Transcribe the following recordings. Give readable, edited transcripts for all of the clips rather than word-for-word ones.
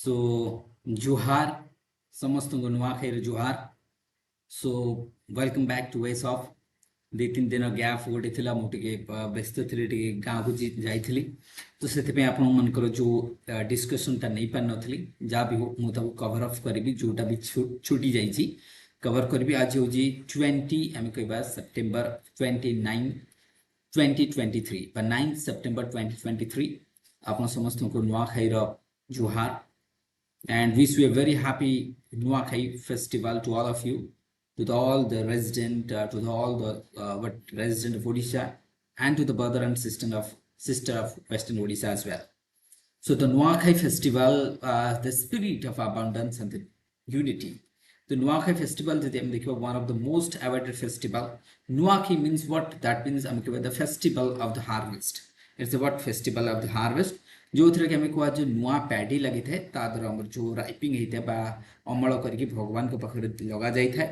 सो जुहार समस्त को नुआ खैर जुहार। सो वेलकम बैक टू वेस ऑफ दी तीन दिन गैप गोटे थिला मु टिके व्यस्त थी टिके गाँव को जाइली तो से आपण मनकर जो डिस्कशन टा नहीं पार नथली जहाँ भी हो मुझे कवर अफ करी जोटा भी छुटी जाइए कवर करी। आज हूँ 20 आम कह सेप्टेम्बर 29 2023 बा 9 सेप्टेम्बर 2023 आप समस्त को नुआ खैर जुहार and wish you a very happy Nuakhai festival to all of you, to all the resident, all the resident of Odisha, and to the brother and sister of Western Odisha as well. So the Nuakhai festival, the spirit of abundance and the unity. The Nuakhai festival is one of the most awaited festival. Nuakhai means what? That means the festival of the harvest. It's the what festival of the harvest. जो थे कि कह जो नुआ paddy लगी था तादर आमर जो राइपिंग होता है अमल करके भगवान के पाखे लगा जाए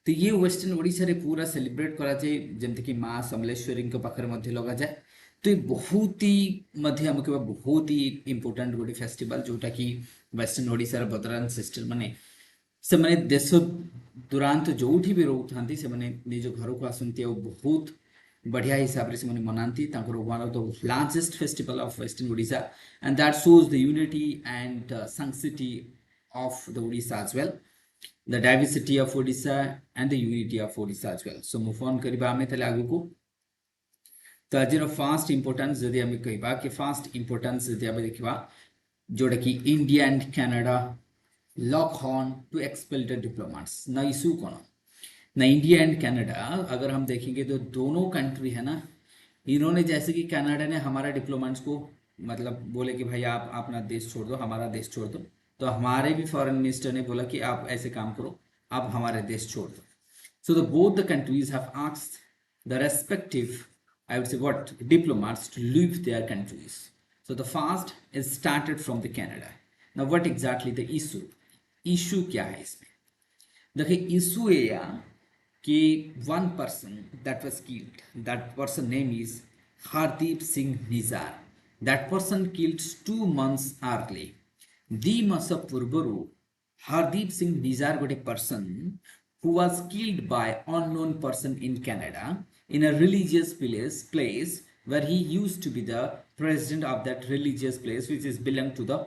तो ये वेस्टर्न ओडिशा रे पूरा सेलिब्रेट करा जाए जमती कि माँ समलेश्वरी के पाखे लगा जाए। तो ये बहुत ही आम कह बहुत ही इंपोर्टेंट गोटे फेस्टिवल जोटा कि वेस्टर्न ओडिशा रे ब्रदर एंड सिस्टर माने से माने देश दुरांत जो भी रोकता से निज घर को आसती बहुत बढ़िया हिसाब से मनाती one of the largest festival of western Odisha and that shows the unity and sanctity of the Odisha as well, the diversity of Odisha and the unity of Odisha as well. So move on करिबा आमे तले आगु को तो आज fast importance जदि आमे कहबा कि फास्ट इंपोर्टेंस जदि आमे देखबा जोटा कि India and Canada lock on to expel the diplomats ना इशू कोन ना इंडिया एंड कनाडा अगर हम देखेंगे तो दोनों कंट्री है ना, इन्होंने जैसे कि कनाडा ने हमारा डिप्लोमेट्स को मतलब बोले कि भाई आप अपना देश छोड़ दो हमारा देश छोड़ दो, तो हमारे भी फॉरेन मिनिस्टर ने बोला कि आप ऐसे काम करो आप हमारे देश छोड़ दो। So the both the countries have asked the respective I would say what diplomats to leave their countries. So the first is started from the Canada. Now what exactly the issue क्या है इसमें? देखिए issue ये कि one person that was killed, that person name is Hardeep Singh Nizar. That person killed 2 months early. 2 months पूर्वरु Hardeep Singh Nizar गोटे person who was killed by unknown person in Canada in a religious place where he used to be the president of that religious place which is belong to the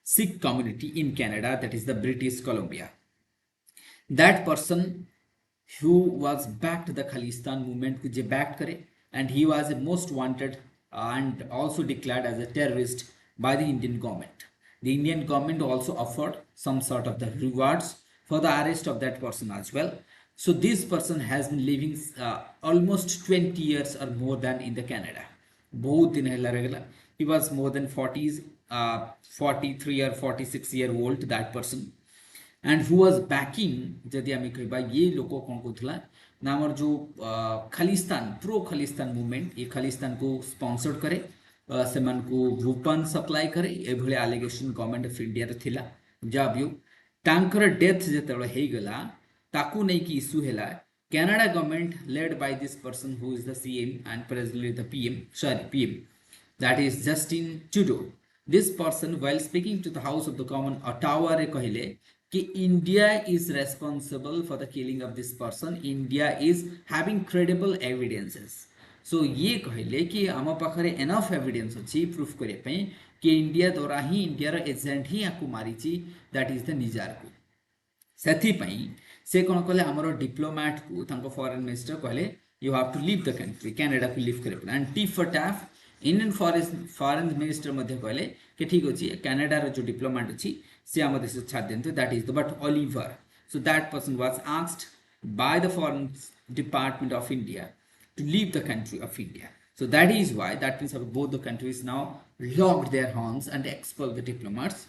Sikh community in Canada, that is the British Columbia. That person who was backed the Khalistan movement को जे backed करे and he was a most wanted and also declared as a terrorist by the Indian government. The Indian government also offered some sort of the rewards for the arrest of that person as well. So this person has been living almost 20 years or more than in the Canada. बहुत दिन है रहेगा. He was more than 40s, 43 or 46 year old that person. And who was backing जदि आम कहबा ये लोक कौन कहला ना आमर जो खालिस्तान प्रो खालिस्तान मूवमेंट ये खालिस्तान को स्पॉन्सर करे से मन को वेपन सप्लाई करे ए भले एलिगेशन गवर्नमेंट ऑफ इंडिया रे थिला जब यो टांकर डेथ जेतबे हे गला ताकू नै कि इशू हैला Canada government led by this person who is the CM and presently the PM that is Justin Trudeau. This person while speaking to the house of the common Ottawa रे कहले कि India is responsible for the killing of this person, India is having credible evidences. So ये कहले कि आम पाखरे enough evidence अच्छी proof करने पे कि इंडिया द्वारा ही इंडिया एजेंट ही आपको मारी दैट इज द निजार को से कौन कहले आमर डिप्लोमेट को फॉरेन मिनिस्टर कहले you have to leave the country Canada को लीव करे and tit for tat Indian foreign minister मध्य कहले कि ठीक अच्छे कैनेडार जो डिप्लोमेट अच्छी से आम देश छाड़ दिंतु that is the but Oliver. So that person was asked by the foreign department of India to leave the country of India. So that is why that means both the countries now locked their horns and expelled the diplomats.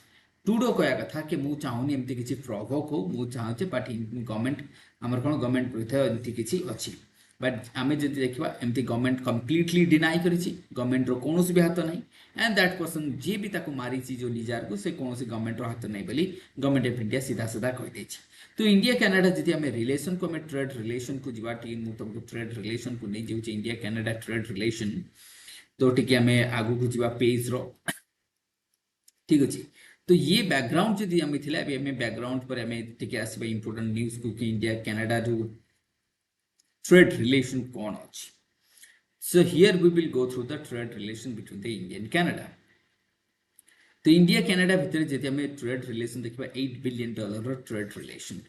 Trudeau कहया कथा कि मु चाहुनी एमती किछि provoke हो मु चाहचे but government हमर कोन government प्रति एमती किछि अछि बट आमे जदि देखिबा एमती गवर्नमेंट कंप्लीटली डिनाई करिछि गवर्नमेंट रो कोनोसी भी हाथ नै एंड दैट पर्सन जे भी ताको मारिछि जो निजार को से कोनोसी गवर्नमेंट रो हाथ नै बोली गवर्नमेंट ऑफ इंडिया सीधा सीधा कहि दैछि। तो इंडिया कनाडा जदि आमे रिलेशन को आमे ट्रेड रिलेशन को जीवा टी मु तुमको ट्रेड रिलेशन को नै जेउछि इंडिया कनाडा ट्रेड रिलेशन तो टिके आमे आगु को जीवा पेज रो ठीक अछि। तो ये बैकग्राउंड जदि आम थिला अभी हमें बैकग्राउंड पर हमें टिके आसबा इंपोर्टेंट न्यूज को कि इंडिया कनाडा जो ट्रेड रिलेशन कोन अछि। So here we will go through the trade relation between the India and Canada. तो इंडिया कनाडा भितर जदि हमें ट्रेड रिलेशन देखिबा $8 billion trade relation.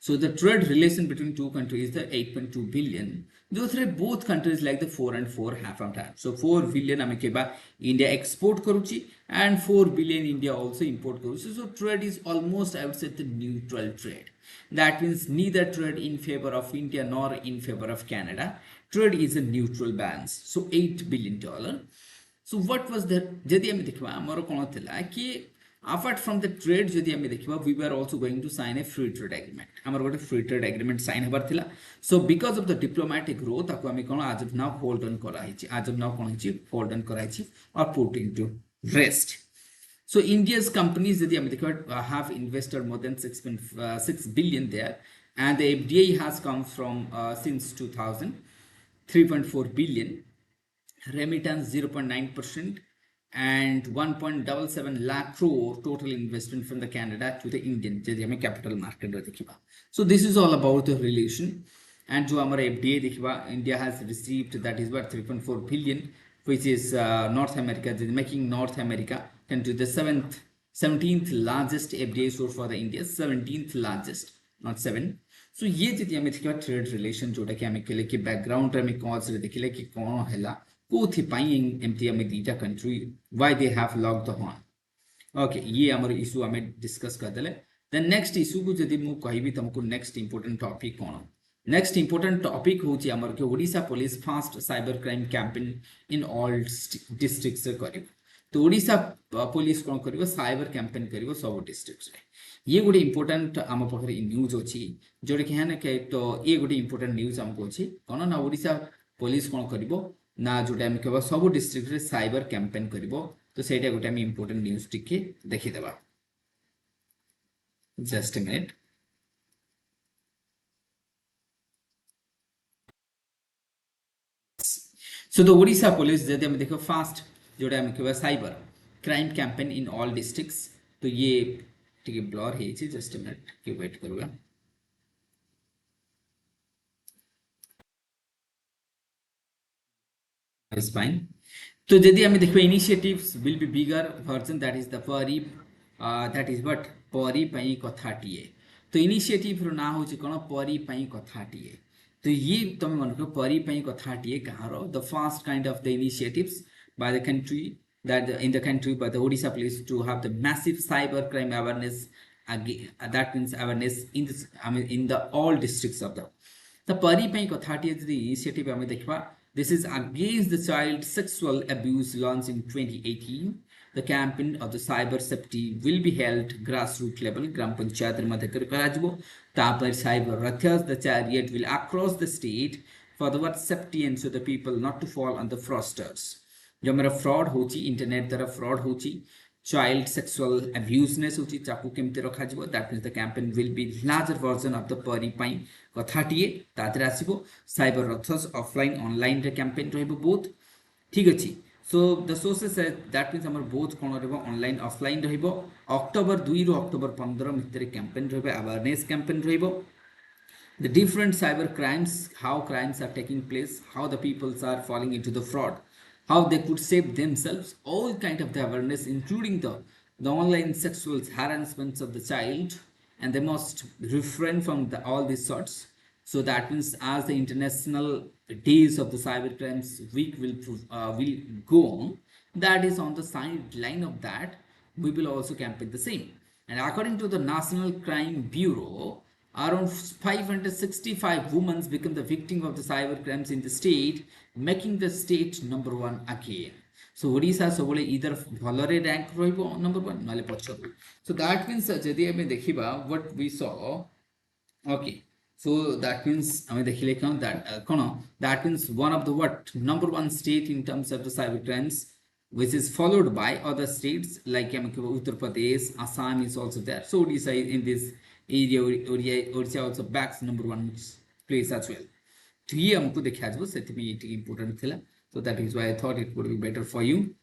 So the trade relation between two countries is the 8.2 billion. Those are both countries like the 4 and 4 half and half. So 4 billion हमें केबा India export करूची and 4 billion India also import करूची. So trade is almost, I would say, the neutral trade. That means neither trade in favor of India nor in favor of Canada. Trade is a neutral balance. So $8 billion. So what was the जदि हमें देखिबा हमर कोन थिला कि apart from the trade जदि हमें देखिबा we were also going to sign a free trade agreement. हमर गोटे free trade agreement sign हबार थिला. So because of the diplomatic growth ताको हमें कोन as of now hold on करा हिची. As of now कोन हिची hold on करा हिची or put into rest. So India's companies जदि हमें देखिबा have invested more than 6 billion there, and the FDI has come from since 2000 3.4 billion, remittance 0.9%, and 1.77 lakh crore total investment from the Canada to the Indian capital market. So this is all about the relation. And जो हमारा FDI देखिबा India has received, that is what 3.4 billion, which is North America, making North America into the 17th largest FDI source for the India, 17th largest, not 7. So ये जति हमें देखिबा trade relation जोटा कि हमें केले कि बैकग्राउंड रे हमें कॉज रे देखिले कि कोन हैला कोथि पाई एमती हमें दीटा country why they have lock the horn. Okay ये हमर इशू हमें डिस्कस कर देले. देन नेक्स्ट इशू को जदि मु कहबी तुमको नेक्स्ट इंपोर्टेंट टॉपिक कोन. नेक्स्ट इंपोर्टेंट टॉपिक होची हमर के Odisha police fast cyber crime campaign in all districts से करियो. तो ओडिसा पुलिस कोन करियो साइबर कैंपेन करियो सब डिस्ट्रिक्ट्स रे. ये गोटे इंपोर्टेंट आम पाखे न्यूज अच्छी जोटा कि है कि तो ये गोटे इंपोर्टेंट न्यूज आमको अच्छी कौन ना ओडिशा पुलिस कौन करिवो ना जोटा आम केवल सब डिस्ट्रिक्ट रे साइबर कैंपेन करिवो. तो सेटा गोटे आम इंपोर्टेंट न्यूज टिके देखि देबा. Just a minute. So the Odisha police जदि हम देखो फास्ट जोटा आम केवल cyber crime campaign in all districts. तो ये टिके ब्लर है. जस्ट अ मिनिट कि वेट करबा. Is fine. So जदि हमें देखो initiatives will be bigger version, that is the PRI, that is what PRI पई कथाटिए. तो initiative रो ना होची कोन PRI पई कथाटिए. तो ये तुम मन को PRI पई कथाटिए कहारो the first kind of the initiatives by the country, that in the country by the Odisha police to have the massive cyber crime awareness. That means awareness in this, I mean in the all districts of the PRI पई कथाटिए the initiative हमें देखबा. This is against the child sexual abuse launched in 2018. The campaign of the cyber safety will be held grassroots level. Gram Panchayat Madhakar Karajbo. Tapar cyber rathas, the chariot will across the state for the what safety and so the people not to fall on the fraudsters. जो मेरा fraud होची internet द्वारा fraud होची child sexual अब्यूजनेस होची चाकू केमते रखा जिवो. That means the campaign will be larger version of the परी पाई कथाटिए तातिर आसीबो. साइबर रथस ऑफलाइन ऑनलाइन रे कैंपेन रहबो बोथ. ठीक अछि. So the sources that means हमर बोथ कोन रहबो ऑनलाइन ऑफलाइन रहबो. अक्टोबर 2 रो अक्टोबर 15 भितर कैंपेन रहबो. अवेयरनेस कैंपेन रहबो. The different cyber crimes, how crimes are taking place, how the peoples are falling into the fraud, how they could save themselves, all kind of the awareness, including the online sexual harassments of the child, and they must refrain from all these sorts. So that means as the international days of the cyber crimes week will go on, that is on the sideline of that, we will also campaign the same. And according to the National Crime Bureau, around 565 women become the victim of the cyber crimes in the state, making the state number 1 again. So Odisha सबले either भलरे rank रहिबो number 1 नाले पछरु. So that means जदि हमें देखिबा what we saw. Okay, so that means हमें देखिले कौन that cone that means one of the what number 1 state in terms of the cyber crimes, which is followed by other states like Uttar Pradesh, Assam is also there. So Odisha in this area, Odisha also backs number 1 place as well. तो ये हमको देखा जो सेति में ये important थिला. So that is why I thought it would be better for you.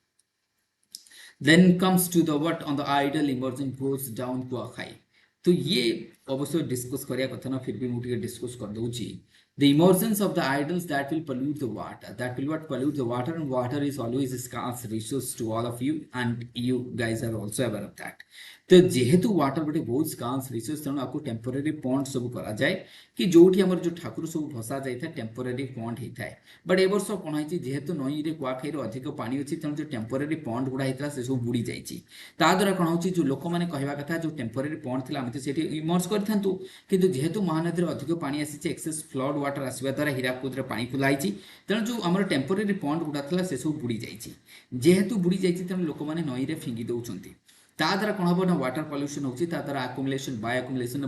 Then comes to the what on the idle emerging goes down to a high. तो ये अवश्य डिस्कस करिया कथा ना फिर भी मु टिके डिस्कस कर दउची. The emergence of the idols that will pollute the water, that will what pollute the water, and water is always a scarce resource to all of you, and you guys are also aware of that. तो जेहेतु water गोटे बहुत scars resource तेणु आपको temporary pond सब करा जाए कि जोठी हमर जो ठाकुर सब भसा जाय था टेम्पोरारी पॉन्ड हे थाए. बट ए वर्ष कोन होई जेहेतु नई रे कुआखाई रो अधिक पानी अछि तेणु जो टेम्पोरारी पॉन्ड गुडा हेतला से सब बुडी जायछि. ता द्वारा कोन होछि जो लोक माने कहबा कथा जो टेम्पोरारी पॉन्ड थिला हमते सेठी इमर्ज करथांतु किंतु जेहेतु महानदी रो अधिक पानी आसी एक्सेस फ्लड वाटर आसीबा द्वारा हीराकुद रे पानी खुलाइछि तेणु जो हमर टेम्पोरारी पॉन्ड गुडा थिला से सब बुडी जायछि. जेहेतु बुडी जायछि तेणु लोक माने नई रे फिंगी दउछंती. ता द्वारा कोन हबो ना वाटर पॉल्यूशन होछि ता द्वारा अकुमुलेशन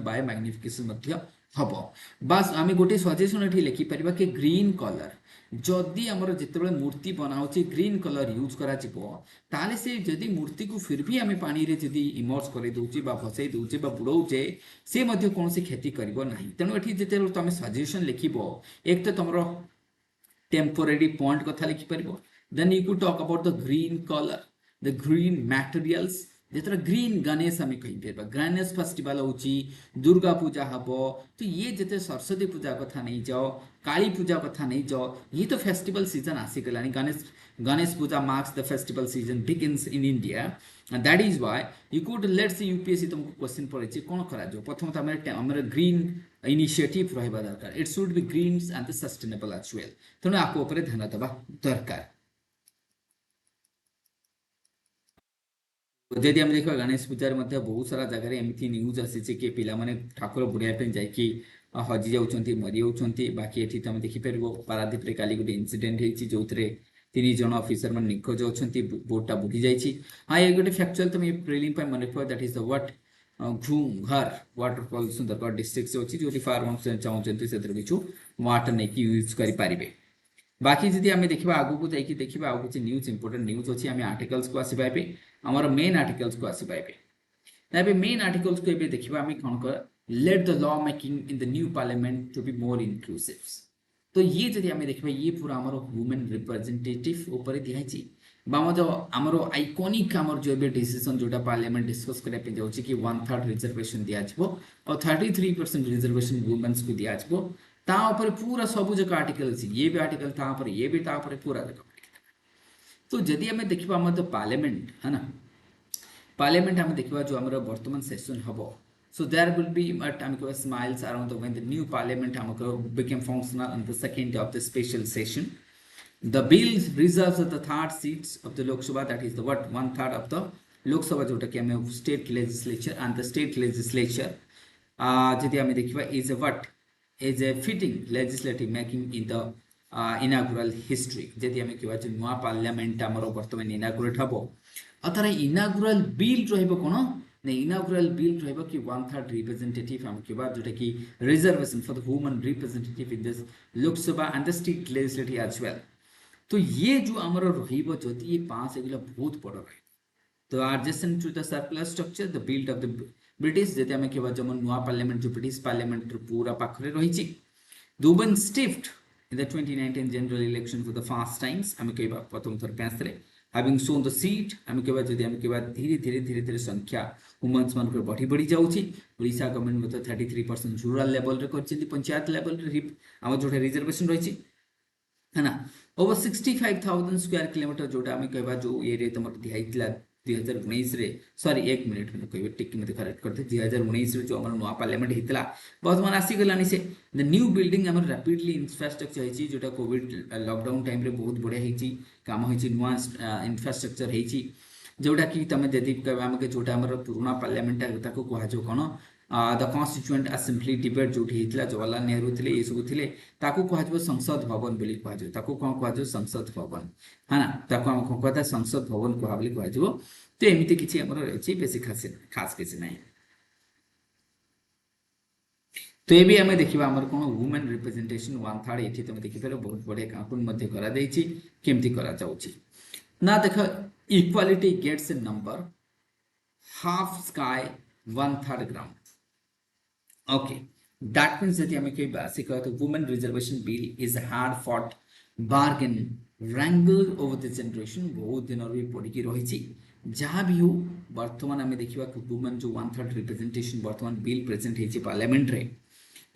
बायो मैग्निफिकेशन मध्य हबो. बस आमे गोटे सजेशन एठी लिखि परिबा कि ग्रीन कलर जदि हमर जेतेबेले मूर्ति बनाउछि ग्रीन कलर यूज करा जिवो ताले से जदि मूर्ति को फिर भी आमे पानी रे जदि इमर्ज करे दउछि बा फसै दउछि बा बुडौछे से मध्य कोनसी खेती करबो नाही. तेनु एठी जेतेबेले तमे सजेशन लिखिबो एक तो तमरो टेम्पोररी पॉइंट कथा लिखि परिबो. Then you could talk about the green colour, the green materials. जेतरा ग्रीन गणेश आम कही गणेश फेस्टिवल होची, दुर्गा पूजा हबो. तो ये जेते सरस्वती पूजा कथा नहीं जाओ, काली पूजा कथा नहीं जाओ, ये तो फेस्टिवल सीजन आसी गलानी. Ganesh Puja marks the festival season begins in India. And that is why you could let's say UPSC तुमको क्वेश्चन पड़े कोन करा जो प्रथम त हमर ग्रीन इनिशिएटिव रहबा दरकार. It should be green and the sustainable as well. तने आको ऊपर ध्यान देबा दरकार. जदि आम देखा गणेश पूजार बहुत सारा जगह एमती न्यूज आसी कि पिला माने ठाकुर बुड़िया जाकि हजि जाउछंती मरि जाउछंती. बाकी एठी तुम देखि परबो पारादीप रे काली गोटे इंसिडेंट हेछि जोथरे 3 जन ऑफिसर मन निखोज अछंती, बोटा बुडी जाइछि. हां ये गोटे फैक्चुअल तुम प्रीलिम पे मन रखो. That is the what Ghumghar waterfall Sundargarh district से अछि जोटी फार्मर्स चाहउछंती सेतर बिछु वाटर ने की यूज करि पारिबे. बाकी जदि आमे देखिबा आगु को जाइकि देखिबा आगु किछि न्यूज इंपोर्टेंट न्यूज अछि. आमे आर्टिकल्स को आसीबा पे हमर मेन आर्टिकल्स को आसीबा पे नाबे मेन आर्टिकल्स को एबे देखिबा आमे कोन कर let the law making in the new parliament to be more inclusive. तो ये जदि आमे देखिबा ये पूरा हमर वुमेन रिप्रेजेंटेटिव ऊपर दिहाइछि बाम जो हमर आइकॉनिक हमर जो एबे डिसीजन जोटा पार्लियामेंट डिस्कस करे पे जाउछि कि 1/3 रिजर्वेशन दिया जबो और 33% रिजर्वेशन वुमेन्स को दिया जबो. ता ऊपर पूरा सब जक आर्टिकल अछि. ये भी आर्टिकल ता ऊपर ये भी ता ऊपर पूरा जक. तो जदि हमें देखिबा हम तो पार्लियामेंट है ना, पार्लियामेंट हम देखिबा जो हमर वर्तमान सेशन हबो. सो देयर विल बी हमको smiles around the when the new parliament हमको become functional on the second of the special session. The bill reserves the third seats of the Lok Sabha, that is the what 1/3 of the Lok Sabha जोटा कि हमें state legislature and the state legislature जदि हमें देखिबा is a what is a fitting legislative making in the inaugural history. जदि हमें कहबा जे नुवा पार्लियामेंट हमर वर्तमान इनागुरेट हबो अथर इनागुरल बिल रहबो कोन ने इनागुरल बिल रहबो कि 1/3 रिप्रेजेंटेटिव हम कहबा जोटा कि reservation for the women representative in this Lok Sabha and the state legislative as well. तो ये जो आमर रहिबो जदि ये पास एगला बहुत बड़ रहे. तो adjacent to the circular structure the build of the British जदि हमें कहबा जमन नुवा पार्लियामेंट जो ब्रिटिश पार्लियामेंट पूरा पाखरे रहिछि. दुबन स्टिफ्ट in the 2019 general election for the first times हमें कहबा प्रथम थर पैसरे हैविंग सोन द सीट हमें कहबा जदि हमें कहबा धीरे धीरे संख्या वुमेन्स मान को बढ़ी जाउछि. ओडिसा गवर्नमेंट में तो 33% रूरल लेवल रे करछि, पंचायत लेवल रे हम जोटा रिजर्वेशन रहिछि है ना. ओवर 65,000 स्क्वायर किलोमीटर जोटा हमें कहबा जो ये रे तमर दिहाइतला 2019 रे सॉरी 1 मिनट में कहबे टिक में करेक्ट करते 2019 रे जो हमर नुवा पार्लियामेंट हितला वर्तमान आसी गलानी से द न्यू बिल्डिंग हमर रैपिडली इंफ्रास्ट्रक्चर हेची जोटा कोविड लॉकडाउन टाइम रे बहुत बढ़िया हेची काम हेची नुवा इंफ्रास्ट्रक्चर हेची जोटा कि तमे जदि कहबा हमके जोटा हमर पुराना पार्लियामेंट ताको कहा जो कोन द कॉन्स्टिट्यूएंट असेंबली डिबेट जो हितला जवाहरलाल नेहरू थिले ये सब थिले ताको कहा जो संसद भवन बोली कहा जो ताको कोन कहा जो संसद भवन है ना. ताको हम कहता संसद भवन कहा बोली कहा जो. तो एमिति किछि हमर अछि बेसी खास किछि नै. तो ये भी हमें देखिबा हमर कोन वुमेन रिप्रेजेंटेशन 1/3 एठी तमे देखि फेर बहुत बढ़िया कार्टून मध्ये करा दैछि केमति करा जाउछि ना. देख equality gets a number half sky 1/3 ground. Okay, that means that हमें कोई basic है तो women reservation bill is a hard fought bargain wrangled over the generation बहुत दिन और भी पढ़ी की रही थी जहाँ भी हो बर्तमान आम देखा वुमेन जो 1/3 रिप्रेजेंटेशन बर्तमान बिल प्रेजेंट होती पार्लियामेंट रे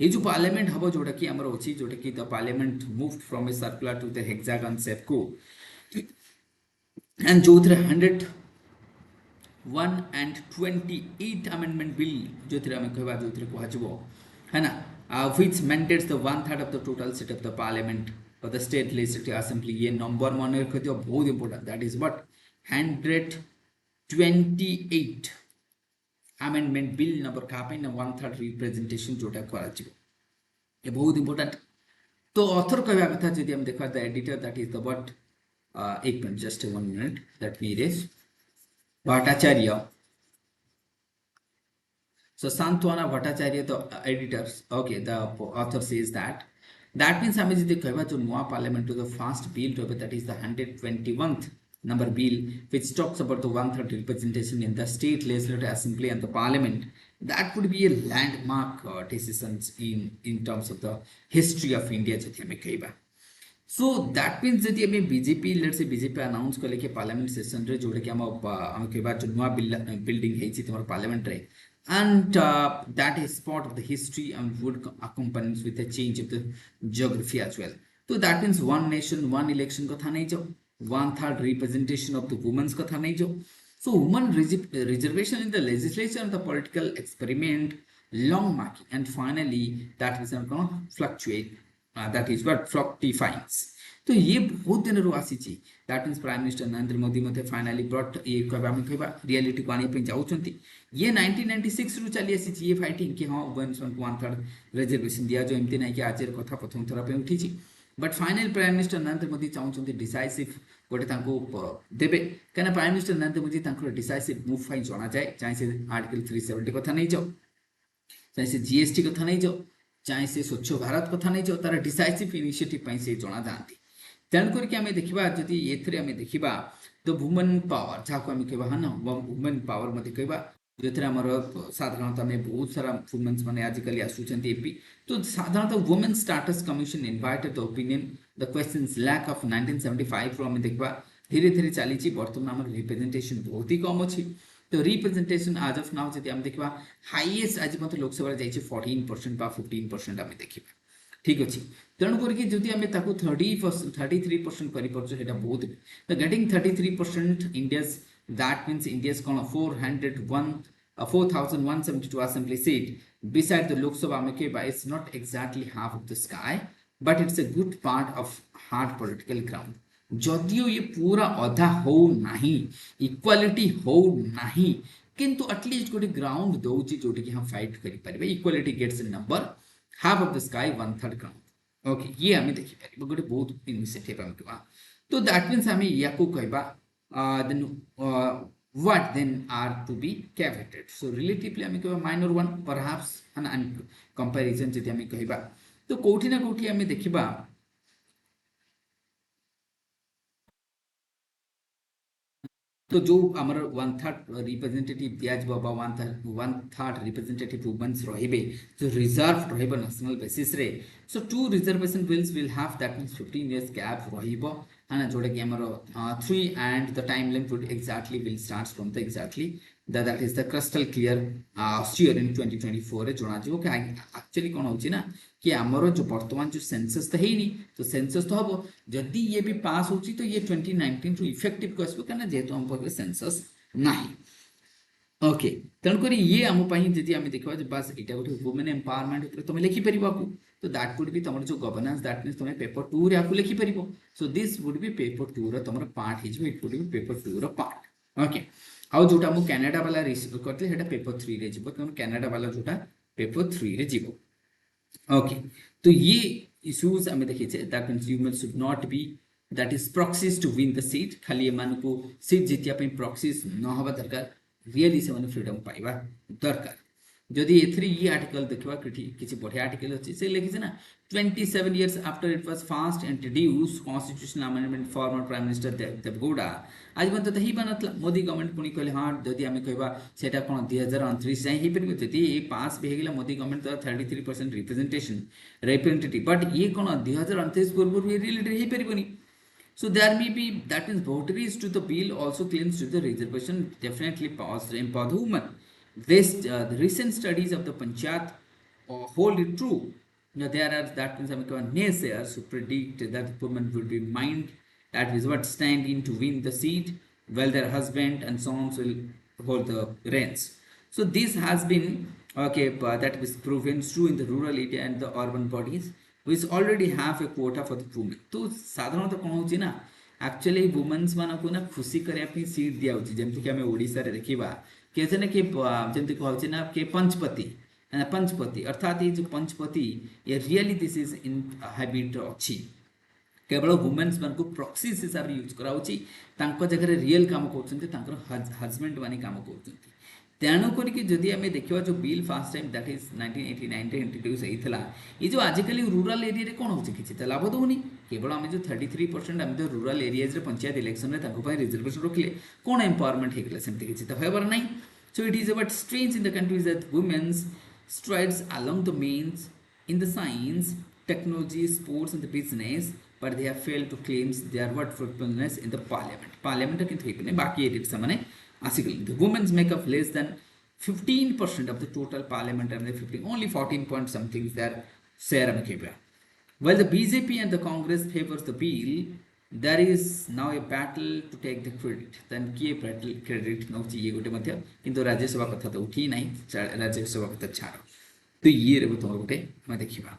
ये जो पार्लियामेंट हम जोटा कि आमर अच्छी जोटा कि the parliament move from a circular to the hexagon shape को एंड जो 128 अमेंडमेंट बिल जो आम कह जो कह है ना which mandates the 1/3 of the total seat of the parliament or the state legislative assembly ये नंबर मन रख दियो बहुत important that is what 128 amendment bill number का पे 1/3 रिप्रेजेंटेशन जोटा करा ये बहुत इंपोर्टेंट तो ऑथर कहवा कथा जदि हम देखा the editor that is the what एक minute just 1 minute that we is Bhattacharya So Santwana Bhattacharya, the editors, okay, the author says that means हमें यदि कहवा जो नया parliament to the first bill to that is the 121th number bill which talks about the 1/3 representation in the state legislative assembly and the parliament, that would be a landmark decisions in terms of the history of India जति हमें कहवा. So that means जति हमें BJP let's say BJP announce कले के parliament session रे जोड़े के हम कहवा जो नया बिल्डिंग है छि तमर पार्लियामेंट रे and that is part of the history and would accompany with a change of the geography as well. So that means one nation one election कथा नहीं जो 1/3 representation of the women's कथा नहीं जो. So women reservation in the legislature and the political experiment long marking and finally that is not going to fluctuate that is what fructifies. तो ये बहुत दिन रो आसी छि that means prime minister Narendra Modi मते फाइनली ब्रॉट ये कहबा रियलिटी को आने पे जाउछंती ये 1996 रु चली आसी छि ये फाइटिंग कि हां वुमेन्स 1/3 रिजर्वेशन दिया जो एमती नाही कि आजर कथा प्रथम थरा पे उठी छि but final prime minister Narendra Modi चाहुछंती डिसाइसिव गोटे तांको देबे कना प्राइम मिनिस्टर नरेंद्र मोदी तांको डिसाइसिव मूव फाइ जणा जाय चाहे से आर्टिकल 370 कथा नहीं जाओ चाहे से जीएसटी कथा नहीं जाओ चाहे से स्वच्छ भारत कथा नहीं जाओ तार डिसाइसिव इनिशिएटिव पई से जणा जांती तेणुकर कि आम देखा जदि ये आम देखा द वुमेन पावर जहाँ आम कह हाँ ना वुमेन पावर मत कह जो आमर साधारणतः आम बहुत सारा वुमेन्स मैंने आजिकल आसुँच एपी तो साधारणतः women status commission invited the opinion the questions lack of 1975 रू आम देखा धीरे धीरे चली बर्तमान आम रिप्रेजेंटेशन बहुत ही कम अच्छी तो रिप्रेजेंटेशन आज ऑफ नाउ जब आम देखा हाईएस्ट आज मतलब लोकसभा जाइए 14% बा 15% आम देखा ठीक अच्छे तेणुक जदि आम 33% कर बहुत तो getting 33% India's that means India's कौन 4172 assembly seat beside the Lok Sabha आम कह it's not exactly half of the sky but it's a good part of hard political ground जदियो ये पूरा अधा हो नहीं इक्वालिटी हो नहीं किंतु एटलिस्ट गोटे ग्राउंड दौची जोटी हम फाइट करें equality gets number half of the sky 1/3 ground okay ये आम देखिपार गोटे बहुत इनिशिएटिव आम कह तो दैट मीन्स आम या कहवा then what then are to be caveated so relatively आम कह minor one perhaps and comparison जदि आम कहवा तो कोठी ना कोठी आम देखा तो जो आमर 1/3 रिप्रेजेंटेटिव दिया जब 1/3 रिप्रेजेंटेटिव वुमेन्स रहिबे जो रिजर्व रहिबो नेशनल बेसिस रे so 2 reservation bills will have that means 15 years gap रहिबो हाना जोडे कि आमर 3 and the time length would exactly will start from the exactly that is the crystal clear sure in 2024 रे जोना जो कि एक्चुअली कोन होची ना कि आमर जो वर्तमान जो सेंसस तो हेनी तो सेंसस तो हबो जदि ये भी पास होची तो ये 2019 रु इफेक्टिव कसबो कना जेतो हम पर सेंसस नाही ओके तेणुकर ये आम जदि आम देखा बस यहाँ गोटे वुमेन एम्पावरमेंट तुम लिखिपर को तो दैट वुड भी तुम जो गवर्नेंस दैट मीन्स तुम पेपर 2 रे आपको लिखिपर so this would be paper 2 रो तुम पार्ट हो इट वुड बी पेपर 2 रो पार्ट ओके आउ जोटा मु कनाडा वाला रिसीव करते हेटा पेपर 3 रे जीवो तुम कनाडा वाला जोटा पेपर 3 रे जीवो ओके तो ये इश्यूज आम देखी that means human should not be that is proxies to win the seat खाली एमान को सीट जीतिया प्रॉक्सीज न हवा दरकार रियली से फ्रीडम पाइबा दरकार जदि एथरे ये आर्टिकल देखा किसी बढ़िया आर्टिकल अच्छे से लिखी ना 27 years after it was first introduced constitutional amendment former prime minister Deve Gowda आज मतलब तो ही बनतला मोदी गवर्नमेंट पुणी कहले हाँ जदि आम कहवा सेटा कौन 2029 जाए ही परिबे जदि ये पास भी हेगला मोदी गवर्नमेंट 33% रिप्रेजेंटेटिव बट ये कौन 2029 पूर्व ये रियलिटी ही परिबनी So there may be, that means votaries to the bill also claims to the reservation definitely empower the woman. This the recent studies of the Panchayat hold it true. Now there are, that means naysayers who predict that the woman will be mind, that is what, stand in to win the seat, while their husband and sons will hold the reins. So this has been okay, but that is proven true in the rural area and the urban bodies which already have a quota for the women. तो साधारणतः कौन होची ना actually women's मानक ना खुशी करया पे सीट दिया होची, जेमति कि हमें ओडिसा रे देखिबा के जने के जेमति कहउची ना के पंचपति पंचपति अर्थात ये जो पंचपति ये really this is in habit अछि केवल वुमेन्स मान को प्रॉक्सीज हिसाब रे यूज कराउची तांको जगह रियल काम करछन्ते तांकर हस्बैंड माने काम करछन्ते तेणु करके जदि आम देखा जो bill fast time that is 1989 introduce होता ये जो आजिकल रूरल एरिया रे कौन हो किसी तो लाभ दौनी केवल आम जो 33% आम तो रूरल एरियाज पंचायत इलेक्शन में रिजर्वेशन रखिले कौन एम्पावरमेंट होगा सेमती किसी तो होबार ना. So it is about strange in the countries that women's strides along the means in the science, technology, sports and the business, but they have failed to claim their worthfulness in the parliament. Parliament किंतु ही पने बाकी area सामने आसिकल. The women's make up less than 15% of the total parliament and the 15 only 14 point something is their share में केवल. While the BJP and the Congress favors the bill, there is now a battle to take the credit. Then किए battle credit नौ चीज़ ये गोटे मध्य किंतु राज्यसभा कथा तो उठी नहीं राज्यसभा कथा छाड़ो तो ये रे तुम गोटे मैं देखिबा.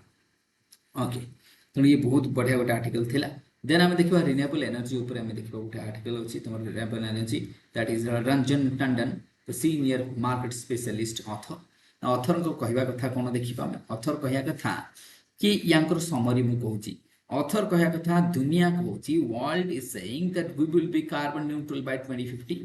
ओके तो ये बहुत बढ़िया गोटे आर्टिकल थिला. देन आम देखा रिन्यूएबल एनर्जी ऊपर आम देखा गोटे आर्टिकल अच्छी तुम renewable energy that is Ranjan Tandon the senior market specialist author. Author को कहवा कथा कौन देखा ऑथर कहया कथा कि यांकर समरी मु कहूची ऑथर कहया कथा दुनिया कहूची world is saying that we will be carbon neutral by 2050.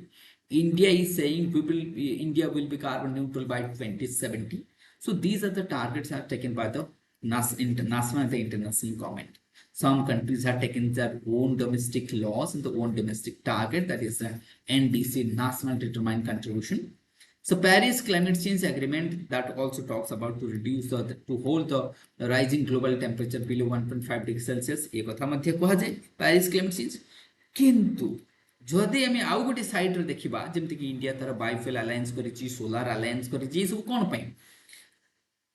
India is saying India will be carbon neutral by 2070. So these are the targets are taken by the national and the international government. Some countries have taken their own domestic laws and the own domestic target, that is the NDC, National Determined Contribution. So Paris Climate Change Agreement that also talks about to reduce to hold the rising global temperature below 1.5 degrees Celsius. ये कथा मध्य कहा जाए Paris Climate Change. किंतु जदि आम आउ गोटे side रे देखिबा जेमति कि इंडिया तार बायोफ्यूल अलायंस करिछि, सोलार अलायंस करिछि, सब कोन पई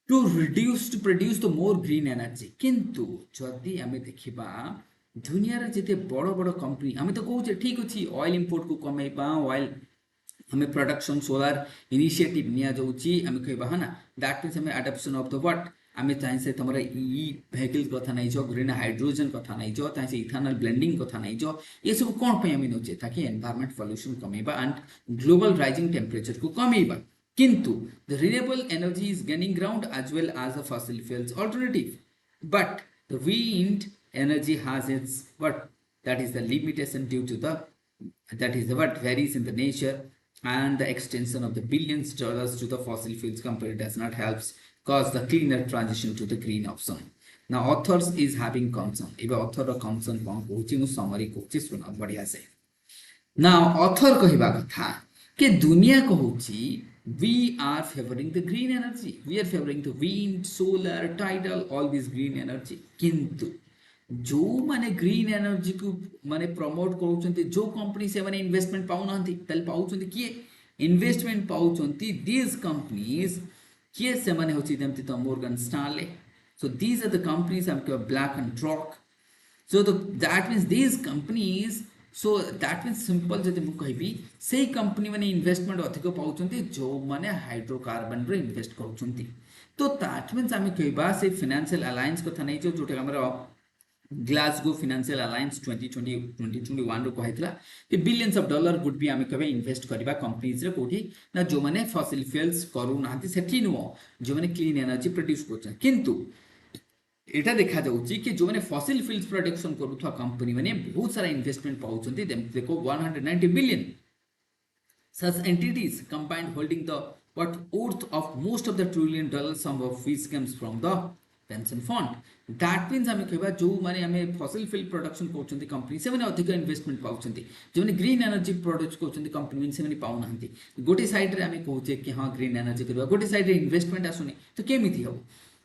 to produce the more green energy. किंतु जदि आम देखिबा दुनिया रे जते बड़ बड़ कंपनी आम तो कहूचे ठीक अछि ऑयल इंपोर्ट को कमेबा ऑयल हमें प्रोडक्शन सोलार इनिशिएटिव निया जाउची आम कहबा हना दैट मींस हमें एडॉप्शन ऑफ द व्हाट आम चाहे से तुम ई व्हीकल कथा नहीं जो ग्रीन हाइड्रोजन कथा नहीं जो चाहे से इथेनॉल ब्लेंडिंग कथा नहीं जो ये सब कौन पे आम नौचे ताकि एनवायरमेंट पॉल्यूशन कमेबा एंड ग्लोबल राइजिंग टेम्परेचर को कमेबा. किंतु the renewable energy is gaining ground as well as the fossil fuels alternative, but the wind energy has its what, that is the limitation due to the, that is the what varies in the nature and the extension of the billions dollars to the fossil fuels company does not helps cause the cleaner transition to the green option. Now authors is having concern. If author or concern कौन कहूची मु summary कहूची सुना बढ़िया से. Now author कहबा कथा के दुनिया कहूची we are favoring the green energy, we are favoring the wind, solar, tidal, all these green energy. किंतु जो माने ग्रीन एनर्जी को माने प्रमोट करूचंती जो कंपनी से माने इन्वेस्टमेंट पाउ नांती तल पाउचंती किए इन्वेस्टमेंट पाउचंती these companies किए से माने होची देमती तो Morgan स्टानले. So these are the companies am के black and rock. So that means these companies, so that means simple जदि मु कहबी से कंपनी माने इन्वेस्टमेंट अधिक पाउचंती जो माने हाइड्रोकार्बन रे इन्वेस्ट करूचंती. तो दैट मींस आमे कहबा से फाइनेंशियल अलायंस कथा नै जो जोटे हमर ग्लासगो फाइनेंशियल अलायंस 2021 रो कहैतला कि billions of dollar would be आमे कहबे इन्वेस्ट करबा कंपनीज रे कोठी ना जो माने फॉसिल फ्यूल्स करू नांती सेठी नो जो माने क्लीन एनर्जी प्रोड्यूस करछन. किंतु एटा देखा जाउची कि जो माने फॉसिल फ्यूल्स प्रोडक्शन करूथवा कंपनी माने बहुत सारा इन्वेस्टमेंट पाउचंती. देखो 190 billion such entities combined holding the what worth of most of the $1 trillion sum of which comes from the pension fund. That means आमे कहबा जो माने आमे फॉसिल फ्यूल प्रोडक्शन करछंती कंपनी से माने अधिक इन्वेस्टमेंट पाउचंती जो माने ग्रीन एनर्जी प्रोड्यूस करछंती कंपनी से माने पाउ नांती. गोटे साइड रे आमे कहूचे कि हां ग्रीन एनर्जी करबा गोटे साइड रे इन्वेस्टमेंट आसुनी तो केमिति हो.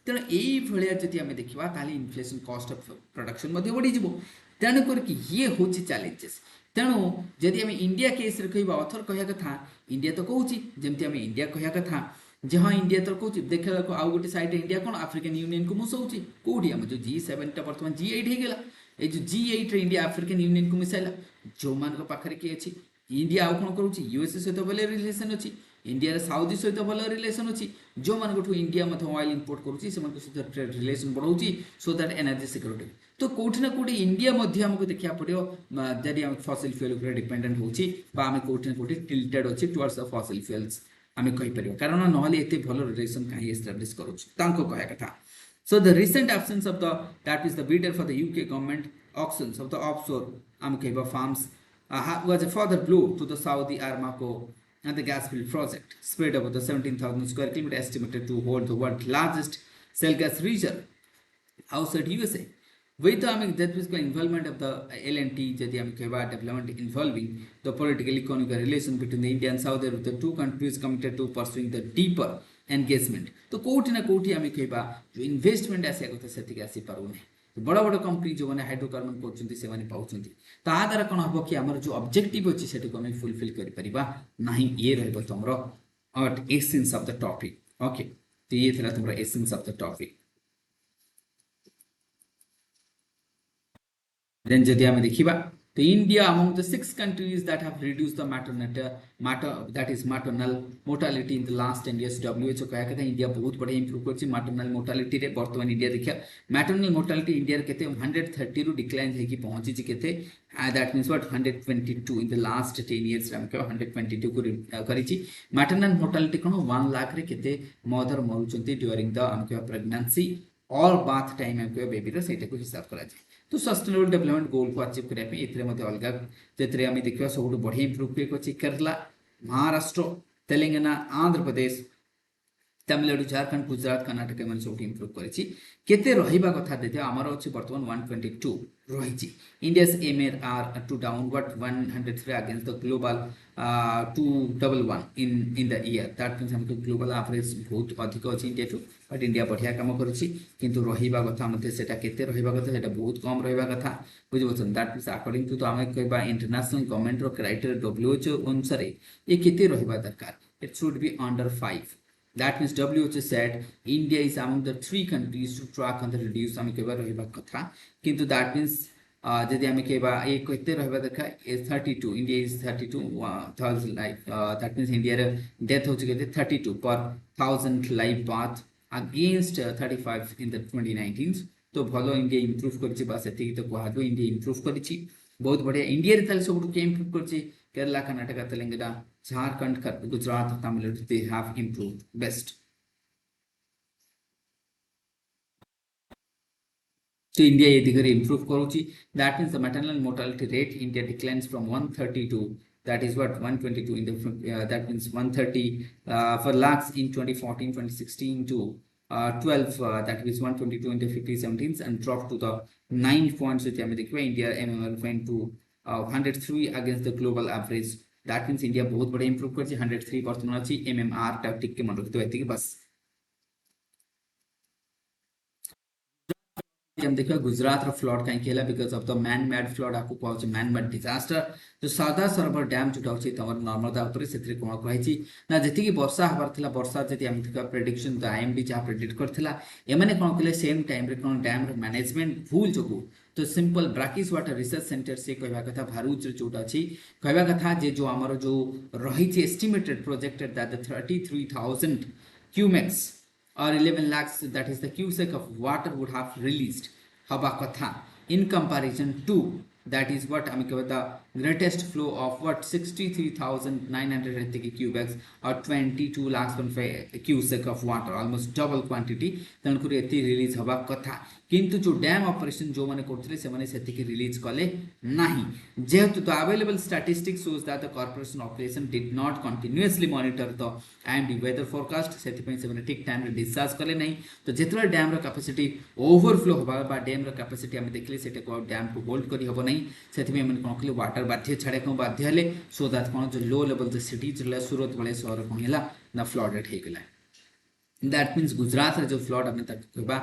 तेणु यही भाया जब आम देखा ताली इनफ्लेशन कॉस्ट ऑफ प्रोडक्शन बढ़ी जीव तेणु करके ये हूँ चैलेंजेस। तेणु जदि आम इंडिया केस कह अथर कह कथा इंडिया तो कहूँ जमी आम इंडिया कह कथा जे हाँ इंडिया तो कहूँ देखा आउ गोटे साइड इंडिया कौन आफ्रिकन यूनियन को मिसाऊँ कौटी आम जो G7 बर्तमान G8 होगा ये जो G8 इंडिया आफ्रिकन यूनियन को मिसाइला जो मान पाखे किए अच्छी इंडिया आउ कौन करुँच USA सहित भले रिलेसन अच्छी इंडिया साउदी सहित भल रिलेसन अच्छी जो मानू इंडिया ऑयल इंपोर्ट करुँच से ट्रेड रिलेसन बढ़ाऊँ सो दैट एनर्जी सिक्योरिटी तो कौटी ना कौटी इंडिया आमको देखा पड़ो जदि आम फसिल फ्यूल उपर डिपेंडेंट होमें कौटी ना कौटी टिल्टेड अच्छे टुवर्ड्स द फसिल फ्यूल्स आम कहीपर कारण ना एत भल रिलेसन कहीं एस्टाब्लीश कह कथा So the recent absence of that is the bidder for the UK government auctions of the offshore Amkeba farms was a further blow to the Saudi Aramco and the gas field project, spread over the 17,000 square kilometer estimated to hold the world's largest shale gas reserve outside USA. With the involvement of the L&T, development involving the political economic relation between the India and Saudi, the two countries committed to pursuing the deeper engagement. तो कोटी ना कोटी आम कह जो investment आसा कथा से आसी पारना बड़ बड़ कंपनी जो मैंने हाइड्रोकार्बन कर पाँच द्वारा कौन हम कि आम जो ऑब्जेक्टिव अच्छी से आम फुलफिल करना ये रमर essence of the topic okay तो ये थी तुम essence of the topic then जदि आम देखा तो India among the 6 countries that have reduced the maternal mortality in the last 10 years WHO कहा था इंडिया बहुत बढ़िया इंप्रूव कर maternal mortality रे वर्तमान इंडिया देखिया maternal mortality इंडिया केते 130 रु डिक्लाइन हेकी पहुंची केते that means what 122 in the last 10 years हम के 122 को करिछि maternal mortality कोन 1 लाख रे केते मदर मरुचंती ड्यूरिंग द हम के प्रेगनेंसी और बाथ टाइम हम के बेबी रो सेटा को हिसाब करा जाय तो सस्टेनेबल डेवलपमेंट गोल को अचीव करने अलग जैसे आम देखा सब बढ़िया इंप्रूव कर केरला महाराष्ट्र तेलंगाना आंध्र प्रदेश तमिलनाडु झारखंड गुजरात कर्नाटक मैंने सब इंप्रूव करते रहा कथा देखिए आमर अच्छे बर्तमान 122 रही India's MRR to downward 103 against the global 211 in the year that means हमको ग्लोबल एवरेज बहुत अधिक अच्छी इंडिया टू बट इंडिया बढ़िया कम किंतु रहा कथा मत से रहा कथा से बहुत कम रहा कथा बुझे दैट मीन्स अकॉर्डिंग टू तो आम कह इंटरनेशनल गवर्नमेंट क्राइटेरिया WHO अनुसार ये केते रहा दरकार it should be under 5 That means WHO said India is among the 3 countries to track on the reduce आम कहबा रहिबा कथा किंतु that means जदि आम कहबा ए कते रहिबा देखा 32 India is 32,000 life that means India रे डेथ हो चुके 32 पर 1000 life bath against 35 in the 2019 तो भलो इंडिया इंप्रूव करछि बा सेति तो कहबो इंडिया इंप्रूव करछि बहुत बढ़िया इंडिया रे ताल सब के इंप्रूव करछि Kerala Karnataka Telangana Jharkhand Gujarat Tamil Nadu they have improved best तो इंडिया ये दिगरे इंप्रूव करूची that means the maternal mortality rate India declines from 132 that is what 122 in the that means 130 for lakhs in 2014 2016 to 12 that is 122 in the 50-17s and dropped to the 9 points with India MMR went to 103 against the global average that means India बहुत बड़े improve कर 103 वर्तमान अच्छी MMR टिक के मन रखते हुए बस हम देखा गुजरात रो फ्लड कहीं केला because of the man made flood आपको कहउछ मैन मेड डिजास्टर जो सादा सरबर डैम जोटा अछि तमर नर्मदा ऊपर सेत्री कोन कहैछि ना जति की वर्षा हबार थिला वर्षा जति हम का प्रेडिक्शन द IMD जा प्रेडिक्ट करथिला एमाने कोन कहले सेम टाइम रे कोन डैम रो मैनेजमेंट भूल जोगु तो सिंपल ब्राकिस वाटर रिसर्च सेंटर से कहबा कथा भारूच जोटा अछि कहबा कथा जे जो हमर जो रहिछि estimated projected that the 33,000 cumecs or 11 lakhs that is the cubic of water would have released haba katha in comparison to that is what I mean the greatest flow of what 63,980 cubics or 22 lakhs cubic of water almost double quantity then kuri eti release haba katha किंतु जो dam operation जो माने करथिले से माने सेतिके release कले नाही जेहेतु the available statistics shows that the corporation operation did not continuously monitor the IMD weather forecast सेति पे से माने ठीक टाइम रे डिस्चार्ज कले नाही तो जेतरा डैम रो कैपेसिटी ओवरफ्लो होबा बा डैम रो कैपेसिटी हम देखले सेटे को डैम को होल्ड करी हबो नाही सेति पे माने कोन वाटर बाध्य छाड़े को बाध्य हले सो दैट कोन जो लो लेवल द सिटी जले सूरत वाले शहर कोन हला ना फ्लडेड हे गेला that means गुजरात रे जो फ्लड हमें तक कहबा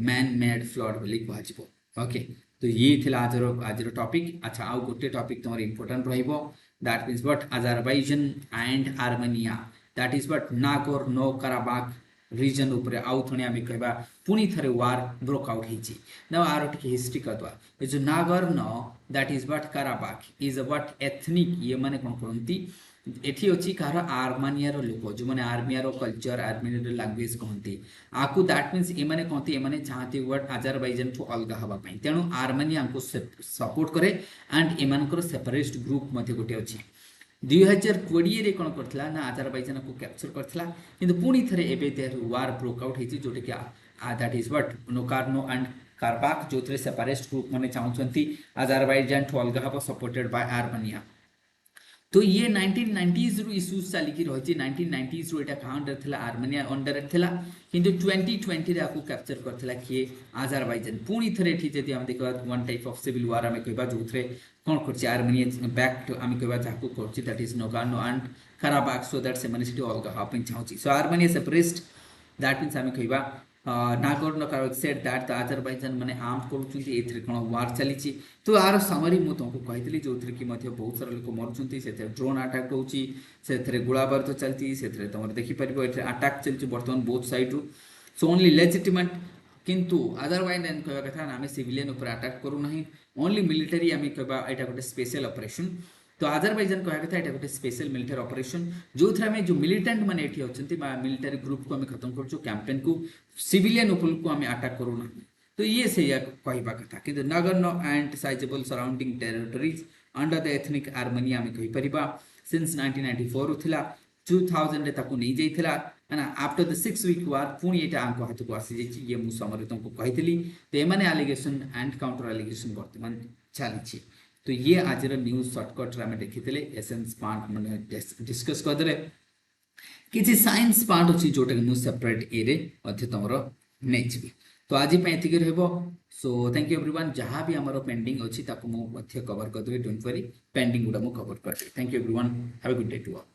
मैन मेड फ्लड बोली कहजिबो ओके तो ये थिला आजर टॉपिक। अच्छा आउ गोटे टॉपिक तुम इंपोर्टेंट रहिबो, that means but Azerbaijan and Armenia, that is but Nagorno Karabakh region ऊपर आउ थोड़ी आम कहवा पुणी थे वार ब्रोकआउट होती ना आर टी हिस्ट्री करदे। ये जो Nagorno that is but Karabakh is but ethnic ये माने कौन करती एठी अच्छी कह आर्मेनिया लोक जो मैंने आर्मिया कल्चर आर्मेनिया लैंग्वेज कहती आपको दैट मीन्स एमाने कहती एमाने चाहती बट अजरबैजान ठू अलग हाँपाई तेणु आर्मेनिया को सपोर्ट करे एंड एमानकर सेपरेट ग्रुप गोटे अच्छी 2020 कौन करथिला ना अजरबैजान को कैप्चर करथिला किंतु पुणी थे एबे देयर वार ब्रोकआउट होती जोटे कि दैट इज बट नोकार्नो एंड कारबाक जो थे सेपरेट ग्रुप मैंने चाहती अजरबैजान ठू अलग हाँ सपोर्टेड बाय आर्मेनिया। तो ये 1990s रु इश्यूज चलिकी रही 1990s रु एटा कहाँ अंडर थिला आर्मेनिया अंडर थिला किंतु 2020 रे आपको कैप्चर करथिला किए अजरबैजान पुणी थे एठी जदि हम देखबा one type of civil war हम कहबा जो थे कौन करछि आर्मेनिया बैक टू हम कहबा जाको करछि that is Nagorno and Karabakh so that से माने सिटी अलगा हापिंग चाहछि so Armenia separate that means हम कहबा Nagorno Karabakh said that the Azerbaijan माने आर्म करूछन्ती एथरे कोन वार चलीछि। तो आर समरी मु तुमको कहितली जोथरे कि मध्य बहुत सारा लोक मरुछन्ती से ड्रोन अटैक होछि से गोला बारूद चलती से तुम देखि परिबो एथरे अटैक चलछि वर्तमान बोथ साइड रु सो ओनली लेजिटिमेट किंतु अदरवाइज कहवा कथा आम सिविलियन उपर अटैक करू नहीं ओनली मिलिटरी आम कहवा एटा गोटे स्पेशल ऑपरेशन। तो अजरबैजान कहवा कथा एटा गोटे स्पेशल मिलिटरी ऑपरेशन जो थे आम जो मिलिटेंट मैंने एठी अछंती बा मिलिटरी ग्रुप को आम खत्म करछु कैंपेन को सिविलियन उपर को आम अटैक करू नहीं। तो ये से कहवा कथा कि Nagorno and sizeable surrounding territories under the ethnic Armenia आम कहि परिबा सिंस 1994 थिला 2000 रे ताकू नहीं जाइथिला ना आफ्टर द 6 वीक वार पुणी एटा आंको हाथ को आसी जाइछि ये मु समरे तुमको कहितली। तो एमाने एलिगेशन एंड काउंटर एलिगेशन वर्तमान चलीछि। तो ये आज न्यूज शॉर्टकट रे हम देखिथिले एसेंस पार्ट माने डिस्कस कर देले किछि साइंस पार्ट अछि जोटा मु सेपरेट ए रे अथे तमरो नै छिबी। तो आज एतिक रहबो। सो थैंक यू एवरीवन जहाँ भी हमारा पेंडिंग अच्छी ताको मु कवर कर देबे डोंट वरी पेंडिंग गुडा मु कवर कर देबे। Thank you everyone have a good day to all.